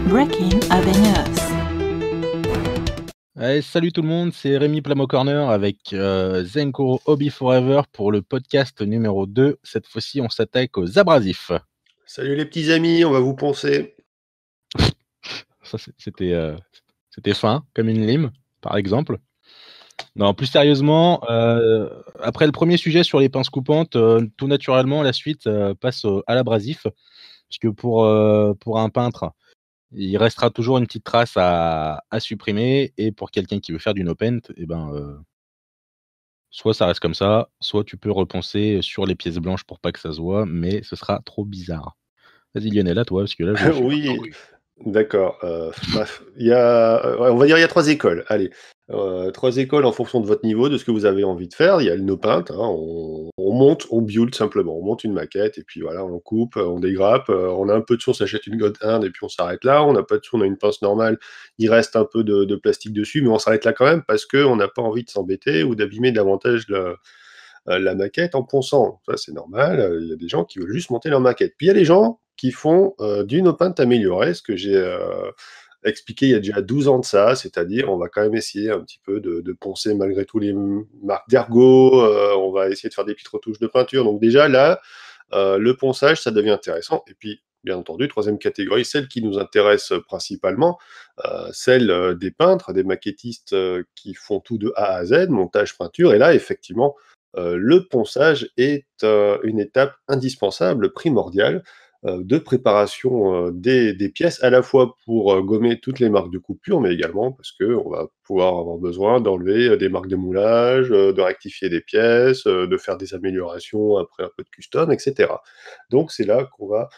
Breaking Avenues. Allez, salut tout le monde, c'est Rémi Plamo Corner avec Zenko Hobby Forever pour le podcast numéro 2. Cette fois-ci, on s'attaque aux abrasifs. Salut les petits amis, on va vous poncer. Ça, c'était fin, comme une lime, par exemple. Non, plus sérieusement, après le premier sujet sur les pinces coupantes, tout naturellement, la suite passe à l'abrasif. Parce que pour un peintre, il restera toujours une petite trace à supprimer. Et pour quelqu'un qui veut faire du no-paint, soit ça reste comme ça, soit tu peux repenser sur les pièces blanches pour pas que ça se voit, mais ce sera trop bizarre. Vas-y Lionel, à toi, parce que là, je suis Oui, d'accord. Il y a, on va dire il y a 3 écoles. Allez, 3 écoles en fonction de votre niveau, de ce que vous avez envie de faire. Il y a le no paint, hein, on monte, on build simplement. On monte une maquette et puis voilà, on coupe, on dégrappe. On a un peu de son, on s'achète une God Hand et puis on s'arrête là. On n'a pas de son, on a une pince normale. Il reste un peu de plastique dessus, mais on s'arrête là quand même parce qu'on n'a pas envie de s'embêter ou d'abîmer davantage la maquette en ponçant. Ça, c'est normal. Il y a des gens qui veulent juste monter leur maquette. Puis il y a des gens qui font du no paint amélioré, ce que j'ai expliqué il y a déjà 12 ans de ça, c'est-à-dire on va quand même essayer un petit peu de poncer malgré tout les marques d'ergot, on va essayer de faire des petites retouches de peinture. Donc déjà là, le ponçage, ça devient intéressant. Et puis, bien entendu, troisième catégorie, celle qui nous intéresse principalement, celle des peintres, des maquettistes qui font tout de A à Z, montage, peinture. Et là, effectivement, le ponçage est une étape indispensable, primordiale, de préparation des pièces, à la fois pour gommer toutes les marques de coupure, mais également parce qu'on va pouvoir avoir besoin d'enlever des marques de moulage, de rectifier des pièces, de faire des améliorations après un peu de custom, etc. Donc c'est là qu'on va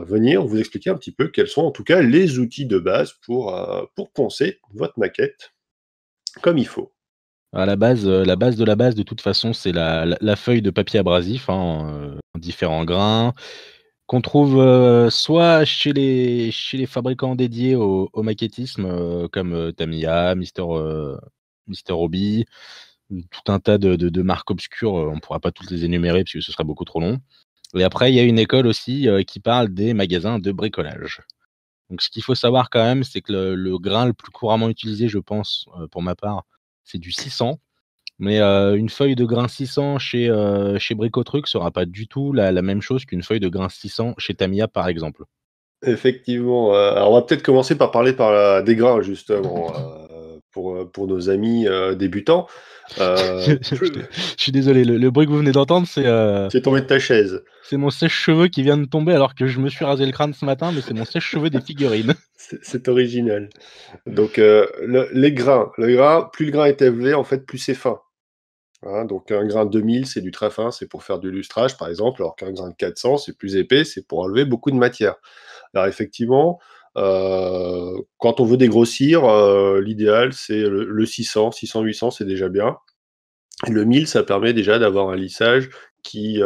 venir vous expliquer un petit peu quels sont en tout cas les outils de base pour poncer votre maquette comme il faut. à la base de la base, de toute façon, c'est la feuille de papier abrasif, hein, en différents grains, qu'on trouve soit chez les fabricants dédiés au maquettisme, comme Tamiya, Mister Hobby, tout un tas de marques obscures. On ne pourra pas toutes les énumérer parce que ce serait beaucoup trop long. Et après, il y a une école aussi qui parle des magasins de bricolage. Donc, ce qu'il faut savoir quand même, c'est que le grain le plus couramment utilisé, je pense, pour ma part, c'est du 600. Mais une feuille de grain 600 chez Bricotruc sera pas du tout la même chose qu'une feuille de grain 600 chez Tamiya, par exemple. Effectivement, alors on va peut-être commencer par parler des grains justement, pour nos amis, débutants. Je suis désolé, le bruit que vous venez d'entendre, Tu es tombé de ta chaise. c'est mon sèche-cheveux qui vient de tomber alors que je me suis rasé le crâne ce matin, mais c'est mon sèche-cheveux des figurines. C'est original. Donc, les grains, plus le grain est élevé, en fait, plus c'est fin. Hein, donc un grain de 2000, c'est du très fin, c'est pour faire du lustrage, par exemple, alors qu'un grain de 400, c'est plus épais, c'est pour enlever beaucoup de matière. Alors effectivement, quand on veut dégrossir, l'idéal, c'est le 600, 600-800, c'est déjà bien. Et le 1000, ça permet déjà d'avoir un lissage qui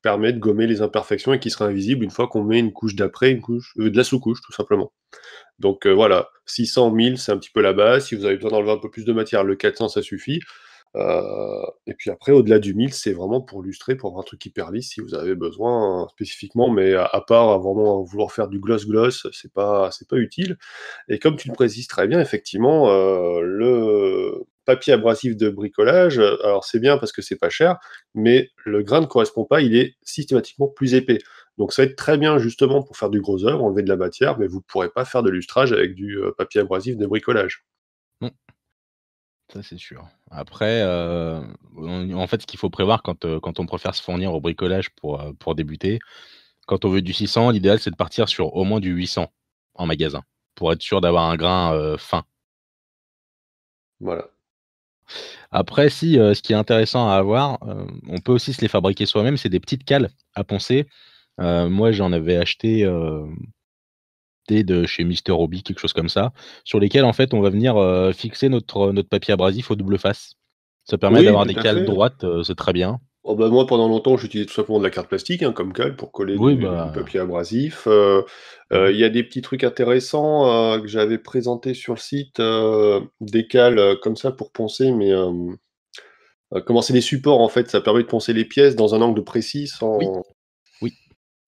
permet de gommer les imperfections et qui sera invisible une fois qu'on met une couche d'après, de la sous-couche, tout simplement. Donc voilà, 600, 1000, c'est un petit peu la base. Si vous avez besoin d'enlever un peu plus de matière, le 400, ça suffit. Et puis après, au-delà du 1000, c'est vraiment pour lustrer, pour avoir un truc hyper lisse si vous avez besoin spécifiquement, mais à part vraiment vouloir faire du gloss-gloss, c'est pas utile. Et comme tu le précises très bien, effectivement, le papier abrasif de bricolage, alors c'est bien parce que c'est pas cher, mais le grain ne correspond pas, il est systématiquement plus épais. Donc ça va être très bien justement pour faire du gros œuvre, enlever de la matière, mais vous ne pourrez pas faire de lustrage avec du papier abrasif de bricolage. Non, ça c'est sûr. Après, en fait, ce qu'il faut prévoir quand on préfère se fournir au bricolage pour débuter, quand on veut du 600, l'idéal c'est de partir sur au moins du 800 en magasin, pour être sûr d'avoir un grain fin. Voilà. Après, si, ce qui est intéressant à avoir, on peut aussi se les fabriquer soi-même, c'est des petites cales à poncer. Moi, j'en avais acheté, des de chez Mister Hobby, quelque chose comme ça, sur lesquelles, en fait, on va venir, fixer notre papier abrasif au double face. Ça permet Oui, d'avoir tout des à cales fait. droites, c'est très bien. Oh bah, moi, pendant longtemps, j'utilisais tout simplement de la carte plastique, hein, comme cale pour coller Oui, du bah, papier abrasif. mmh. Il y a des petits trucs intéressants, que j'avais présentés sur le site, des cales, comme ça pour poncer, mais comment c'est des supports, en fait, ça permet de poncer les pièces dans un angle précis Oui, sans oui.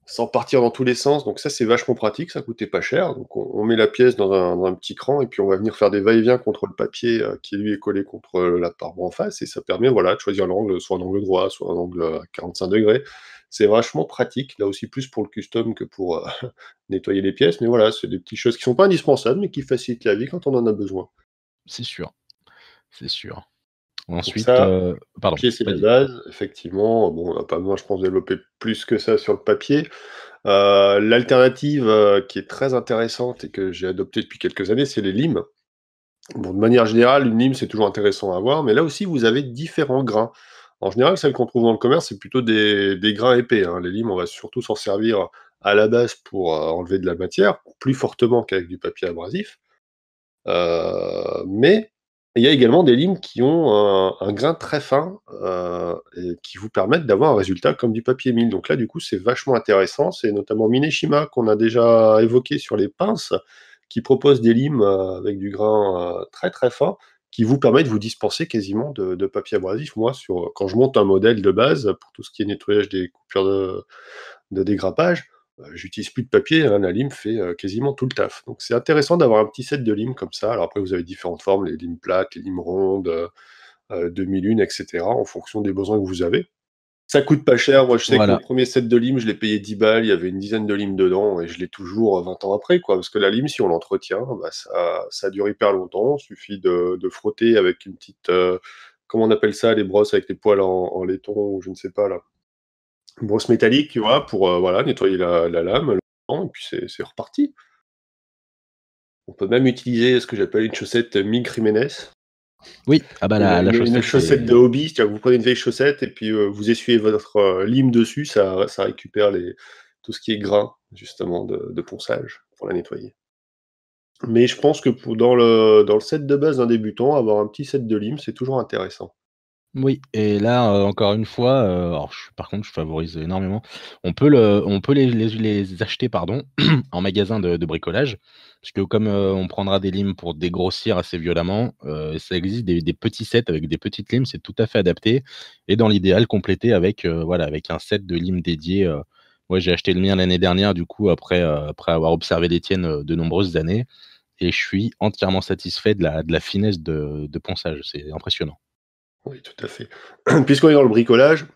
sans partir dans tous les sens. Donc ça, c'est vachement pratique, ça coûtait pas cher. Donc on met la pièce dans un petit cran et puis on va venir faire des va-et-vient contre le papier qui lui est collé contre la paroi en face et ça permet voilà, de choisir l'angle, soit un angle droit, soit un angle à 45 degrés. C'est vachement pratique, là aussi plus pour le custom que pour nettoyer les pièces. Mais voilà, c'est des petites choses qui sont pas indispensables, mais qui facilitent la vie quand on en a besoin. C'est sûr, c'est sûr. Donc Ensuite, ça, pardon, papier, c'est la vas-y. base. Effectivement, bon, on n'a pas besoin, je pense, de développer plus que ça sur le papier. L'alternative qui est très intéressante et que j'ai adoptée depuis quelques années, c'est les limes. Bon, de manière générale, une lime, c'est toujours intéressant à avoir, mais là aussi, vous avez différents grains. En général, celles qu'on trouve dans le commerce, c'est plutôt des grains épais, hein. Les limes, on va surtout s'en servir à la base pour enlever de la matière, plus fortement qu'avec du papier abrasif. Mais il y a également des limes qui ont un grain très fin, et qui vous permettent d'avoir un résultat comme du papier mine. Donc là, du coup, c'est vachement intéressant. C'est notamment Mineshima qu'on a déjà évoqué sur les pinces, qui propose des limes, avec du grain, très, très fin, qui vous permet de vous dispenser quasiment de papier abrasif. Moi, quand je monte un modèle de base, pour tout ce qui est nettoyage des coupures de dégrappage, j'utilise plus de papier, hein, la lime fait quasiment tout le taf. Donc c'est intéressant d'avoir un petit set de limes comme ça. Alors après, vous avez différentes formes, les limes plates, les limes rondes, demi-lune, etc., en fonction des besoins que vous avez. Ça coûte pas cher. Moi, je sais que mon Voilà, premier set de limes, je l'ai payé 10 balles, il y avait une dizaine de limes dedans, et je l'ai toujours 20 ans après, quoi. Parce que la lime, si on l'entretient, bah, ça dure hyper longtemps. Il suffit de frotter avec une petite, comment on appelle ça, les brosses avec les poils en laiton, ou je ne sais pas, là. Une brosse métallique, tu vois, pour voilà, nettoyer la lame, le pan, et puis c'est reparti. On peut même utiliser ce que j'appelle une chaussette Mig Jiménez, oui, ah bah, la une chaussette, chaussette de c'est hobby, c'est-à-dire que vous prenez une vieille chaussette et puis vous essuyez votre lime dessus, ça récupère tout ce qui est gras, justement, de ponçage pour la nettoyer. Mais je pense que dans le set de base d'un débutant, avoir un petit set de lime, c'est toujours intéressant. oui et là, encore une fois, alors par contre, je favorise énormément. On peut les acheter, pardon, en magasin de bricolage, puisque comme, on prendra des limes pour dégrossir assez violemment, ça existe des petits sets avec des petites limes, c'est tout à fait adapté et dans l'idéal, complété avec, voilà, avec un set de limes dédié, moi, j'ai acheté le mien l'année dernière, du coup, après avoir observé les tiennes, de nombreuses années et je suis entièrement satisfait de la finesse de ponçage, c'est impressionnant. Oui, tout à fait. Puisqu'on est dans le bricolage,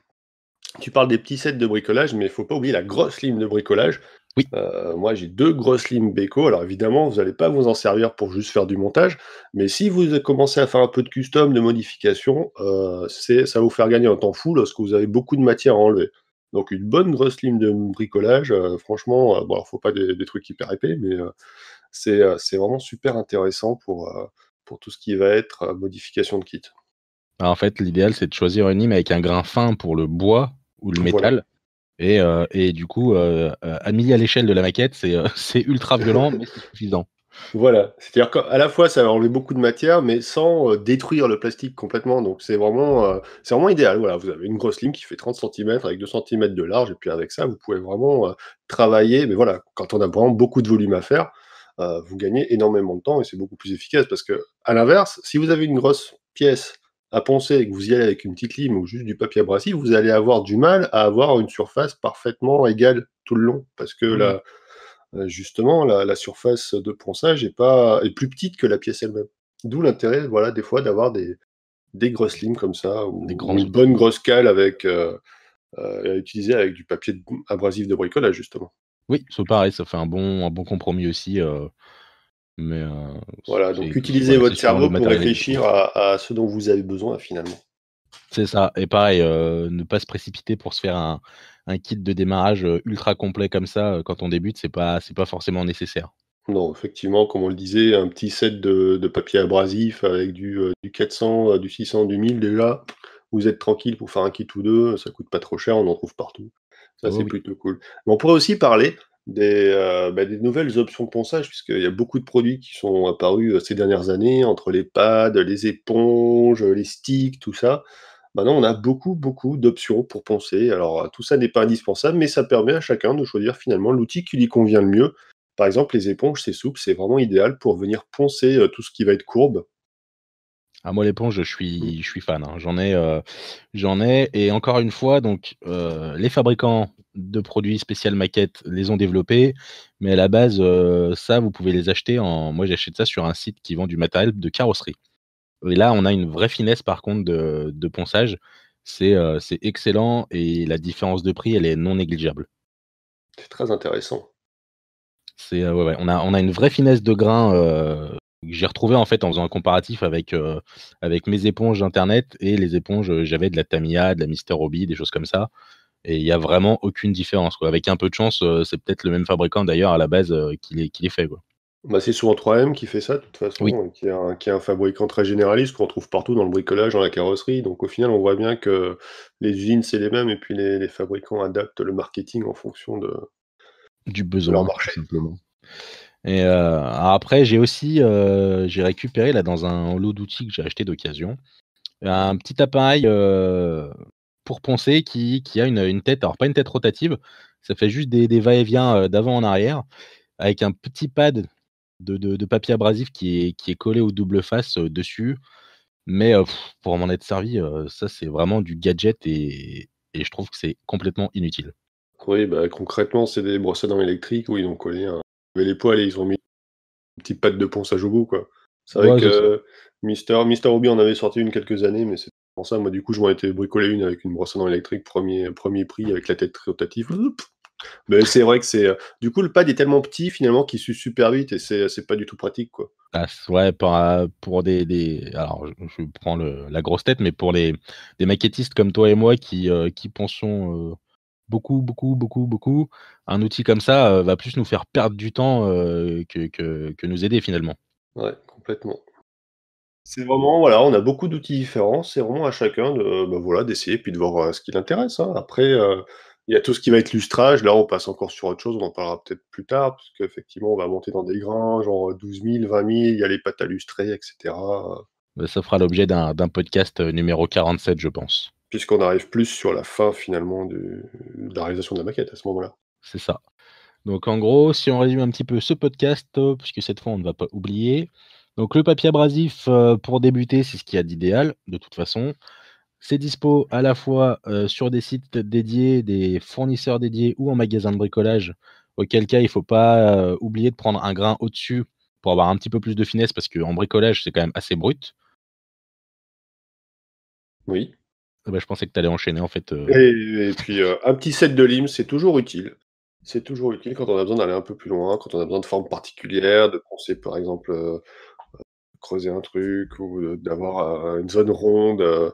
tu parles des petits sets de bricolage, mais il faut pas oublier la grosse lime de bricolage. Oui. Moi, j'ai 2 grosses limes Beko. Alors évidemment, vous allez pas vous en servir pour juste faire du montage, mais si vous commencez à faire un peu de custom, de modification, ça va vous faire gagner un temps fou lorsque vous avez beaucoup de matière à enlever. Donc une bonne grosse lime de bricolage, franchement, bon alors faut pas des trucs hyper épais, mais c'est vraiment super intéressant pour tout ce qui va être, modification de kit. Bah, en fait, l'idéal, c'est de choisir une lime avec un grain fin pour le bois ou le Voilà. métal et du coup, à mis à l'échelle de la maquette, c'est, c'est ultra violent, mais c'est suffisant. Voilà, c'est-à-dire qu'à la fois, ça va enlever beaucoup de matière, mais sans, détruire le plastique complètement, donc c'est vraiment idéal. Voilà, vous avez une grosse lime qui fait 30 centimètres avec 2 centimètres de large et puis avec ça, vous pouvez vraiment, travailler mais voilà, quand on a vraiment beaucoup de volume à faire, vous gagnez énormément de temps et c'est beaucoup plus efficace parce que à l'inverse, si vous avez une grosse pièce à poncer et que vous y allez avec une petite lime ou juste du papier abrasif, vous allez avoir du mal à avoir une surface parfaitement égale tout le long parce que Mmh. justement, la surface de ponçage est plus petite que la pièce elle-même. D'où l'intérêt, voilà, des fois, d'avoir des grosses limes comme ça Des ou grands une outils. bonne grosse cale à utiliser avec du papier abrasif de bricolage, justement. Oui, c'est pareil, ça fait un bon compromis aussi, mais Voilà, donc c'est utilisez voilà, c'est votre suivant le cerveau pour matériel existant. réfléchir à ce dont vous avez besoin, finalement. C'est ça et pareil, ne pas se précipiter pour se faire un kit de démarrage, ultra complet comme ça, quand on débute, c'est pas forcément nécessaire. Non, effectivement, comme on le disait, un petit set de papier abrasif avec du 400, du 600, du 1000 déjà, vous êtes tranquille pour faire un kit ou 2, ça coûte pas trop cher, on en trouve partout. Ça, Oh c'est oui. plutôt cool. Mais on pourrait aussi parler des nouvelles options de ponçage, puisqu'il y a beaucoup de produits qui sont apparus, ces dernières années, entre les pads, les éponges, les sticks, tout ça. Maintenant, on a beaucoup, beaucoup d'options pour poncer. Alors, tout ça n'est pas indispensable, mais ça permet à chacun de choisir finalement l'outil qui lui convient le mieux. Par exemple, les éponges, c'est souple, c'est vraiment idéal pour venir poncer, tout ce qui va être courbe. Ah moi l'éponge, je suis fan, hein. J'en ai et encore une fois donc, les fabricants de produits spécial maquette les ont développés, mais à la base, ça vous pouvez les acheter moi j'achète ça sur un site qui vend du matériel de carrosserie et là on a une vraie finesse par contre de ponçage. C'est excellent et la différence de prix elle est non négligeable. C'est très intéressant. Ouais, ouais, on a une vraie finesse de grain, que j'ai retrouvé en fait en faisant un comparatif avec mes éponges d'internet et les éponges, j'avais de la Tamiya, de la Mister Hobby, des choses comme ça et il y a vraiment aucune différence, quoi. Avec un peu de chance, c'est peut-être le même fabricant d'ailleurs à la base, qui les fait, quoi. Bah, c'est souvent 3M qui fait ça de toute Oui, façon, qui est un fabricant très généraliste qu'on trouve partout dans le bricolage, dans la carrosserie. Donc au final, on voit bien que les usines, c'est les mêmes et puis les fabricants adaptent le marketing en fonction du de leur besoin tout marché. simplement et après j'ai aussi, j'ai récupéré là dans un lot d'outils que j'ai acheté d'occasion, un petit appareil, pour poncer qui a une tête, alors pas une tête rotative, ça fait juste des va-et-vient, d'avant en arrière avec un petit pad de papier abrasif qui est collé aux double face, dessus. Mais, pour m'en être servi, ça c'est vraiment du gadget et je trouve que c'est complètement inutile. Oui, bah, concrètement, c'est des brosses à dents électriques où ils ont collé les poils et ils ont mis une petite patte de ponçage au bout, quoi. C'est vrai Ouais, c'est ça. que Mister Hobby en avait sorti une quelques années, mais c'est pour ça, moi, du coup, je m'en étais bricolé une avec une brosse à dents électrique, premier prix avec la tête rotative. Mais c'est vrai que du coup, le pad est tellement petit, finalement, qu'il s'use super vite et c'est pas du tout pratique, quoi. Ah ouais, pour des alors je prends la grosse tête, mais pour des maquettistes comme toi et moi qui ponçons, beaucoup, beaucoup, beaucoup, beaucoup, un outil comme ça, va plus nous faire perdre du temps, que nous aider finalement. Ouais, complètement. C'est vraiment voilà, on a beaucoup d'outils différents, c'est vraiment à chacun de, bah, voilà, d'essayer puis de voir, ce qui l'intéresse, hein. Après, il y a tout ce qui va être lustrage, là, on passe encore sur autre chose, on en parlera peut-être plus tard, parce qu'effectivement, on va monter dans des grains, genre, 12 000, 20 000, il y a les pâtes à lustrer et cetera, Ça fera l'objet d'un podcast, numéro 47 je pense. puisqu'on arrive plus sur la fin, finalement, de la réalisation de la maquette, à ce moment-là. C'est ça. Donc en gros, si on résume un petit peu ce podcast, puisque cette fois on ne va pas oublier. Donc le papier abrasif, pour débuter, c'est ce qu'il y a d'idéal, de toute façon. C'est dispo à la fois, sur des sites dédiés, des fournisseurs dédiés ou en magasin de bricolage, auquel cas il ne faut pas, oublier de prendre un grain au-dessus pour avoir un petit peu plus de finesse parce qu'en bricolage, c'est quand même assez brut. Oui. Ah bah, je pensais que tu allais enchaîner en fait, Et puis, un petit set de limes, c'est toujours utile. C'est toujours utile quand on a besoin d'aller un peu plus loin, quand on a besoin de formes particulières, de penser, par exemple, creuser un truc ou, d'avoir, une zone ronde,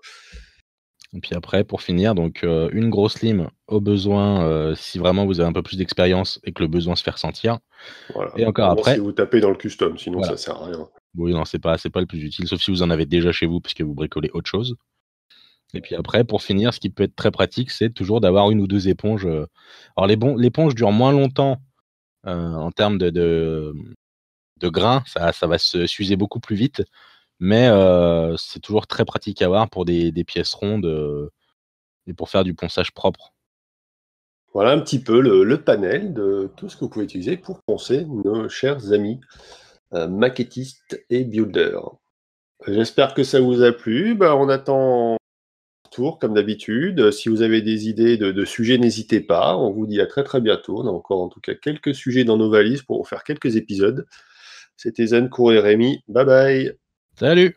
et puis après pour finir donc, une grosse lime au besoin, si vraiment vous avez un peu plus d'expérience et que le besoin se fait ressentir voilà. et encore Vraiment si après vous tapez dans le custom, sinon ça voilà. sert à rien. Oui, non, c'est pas le plus utile, sauf si vous en avez déjà chez vous puisque vous bricolez autre chose et puis après pour finir, ce qui peut être très pratique, c'est toujours d'avoir une ou 2 éponges, alors l'éponge dure moins longtemps, en termes de grains, ça va se s'user beaucoup plus vite, mais c'est toujours très pratique à avoir pour des pièces rondes, et pour faire du ponçage propre. Voilà un petit peu le panel de tout ce que vous pouvez utiliser pour poncer nos chers amis, maquettistes et builders. J'espère que ça vous a plu. Bah, on attend retour comme d'habitude. Si vous avez des idées de sujets, n'hésitez pas. On vous dit à très, très bientôt. On a encore en tout cas quelques sujets dans nos valises pour faire quelques épisodes. C'était Zen, Cour et Rémi. Bye bye. Salut!